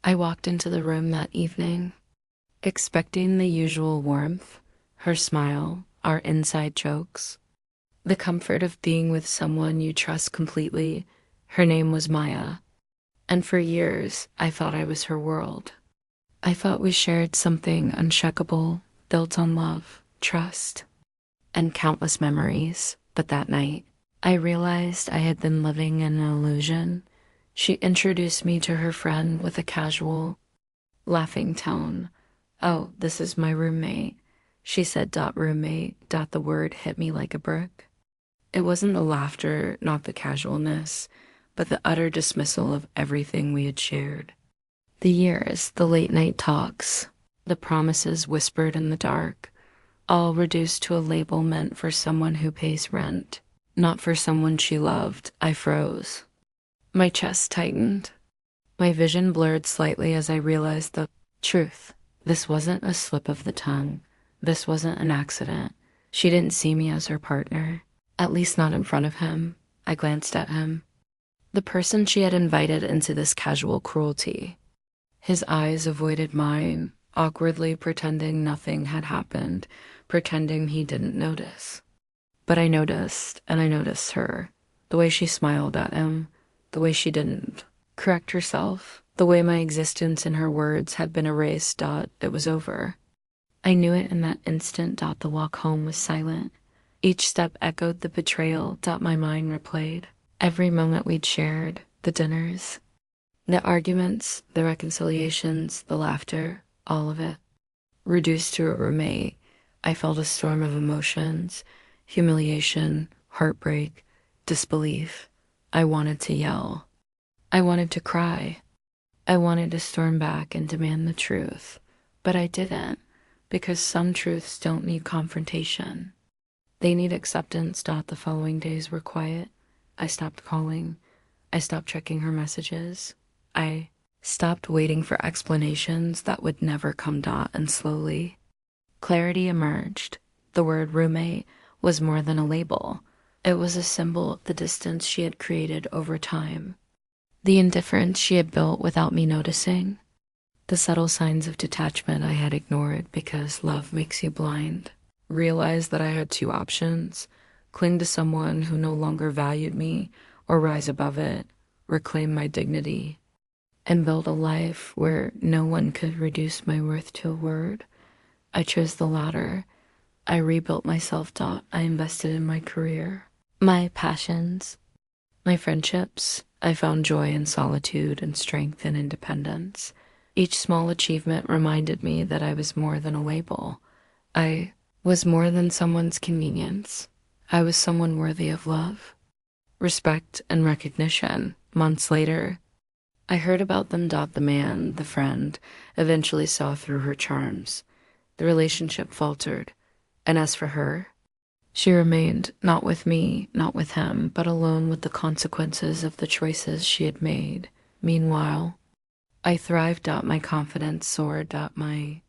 I walked into the room that evening, expecting the usual warmth, her smile, our inside jokes, the comfort of being with someone you trust completely. Her name was Maya, and for years I thought I was her world. I thought we shared something unshakable, built on love, trust, and countless memories. But that night, I realized I had been living in an illusion. She introduced me to her friend with a casual, laughing tone. "Oh, this is my roommate." She said roommate. The word hit me like a brick. It wasn't the laughter, not the casualness, but the utter dismissal of everything we had shared. The years, the late night talks, the promises whispered in the dark, all reduced to a label meant for someone who pays rent, not for someone she loved. I froze. My chest tightened. My vision blurred slightly as I realized the truth. This wasn't a slip of the tongue. This wasn't an accident. She didn't see me as her partner, at least not in front of him. I glanced at him. The person she had invited into this casual cruelty. His eyes avoided mine, awkwardly pretending nothing had happened, pretending he didn't notice. But I noticed, and I noticed her. The way she smiled at him, the way she didn't correct herself, the way my existence in her words had been erased. It was over. I knew it in that instant. The walk home was silent. Each step echoed the betrayal. My mind replayed every moment we'd shared, the dinners, the arguments, the reconciliations, the laughter, all of it. Reduced to a roommate, I felt a storm of emotions, humiliation, heartbreak, disbelief. I wanted to yell. I wanted to cry. I wanted to storm back and demand the truth. But I didn't, because some truths don't need confrontation. They need acceptance. The following days were quiet. I stopped calling. I stopped checking her messages. I stopped waiting for explanations that would never come. And slowly, clarity emerged. The word roommate was more than a label. It was a symbol of the distance she had created over time, the indifference she had built without me noticing, the subtle signs of detachment I had ignored because love makes you blind. Realized that I had two options: cling to someone who no longer valued me, or rise above it, reclaim my dignity, and build a life where no one could reduce my worth to a word. I chose the latter. I rebuilt myself. I invested in my career, my passions, my friendships. I found joy in solitude and strength in independence. Each small achievement reminded me that I was more than a label. I was more than someone's convenience. I was someone worthy of love, respect, and recognition. Months later, I heard about them. The man, the friend, eventually saw through her charms. The relationship faltered. And as for her, she remained not with me, not with him, but alone with the consequences of the choices she had made. Meanwhile, I thrived. My confidence soared. My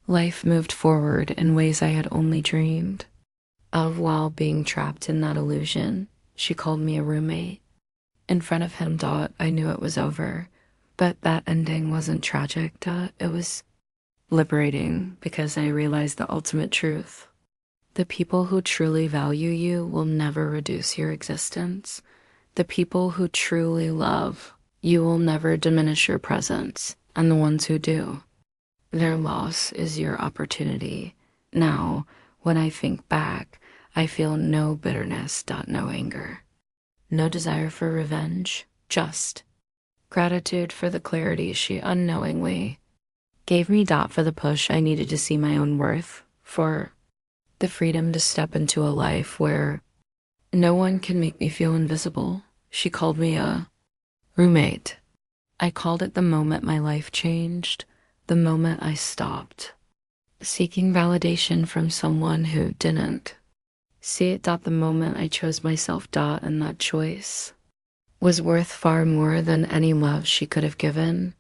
life moved forward in ways I had only dreamed of while being trapped in that illusion. She called me a roommate. In front of him. I knew it was over, but that ending wasn't tragic. It was liberating, because I realized the ultimate truth. The people who truly value you will never reduce your existence. The people who truly love you will never diminish your presence. And the ones who do, their loss is your opportunity. Now, when I think back, I feel no bitterness. No anger. No desire for revenge. Just gratitude for the clarity she unknowingly gave me. For the push I needed to see my own worth. For the freedom to step into a life where no one can make me feel invisible. She called me a roommate. I called it the moment my life changed, the moment I stopped seeking validation from someone who didn't see it. The moment I chose myself. And that choice was worth far more than any love she could have given.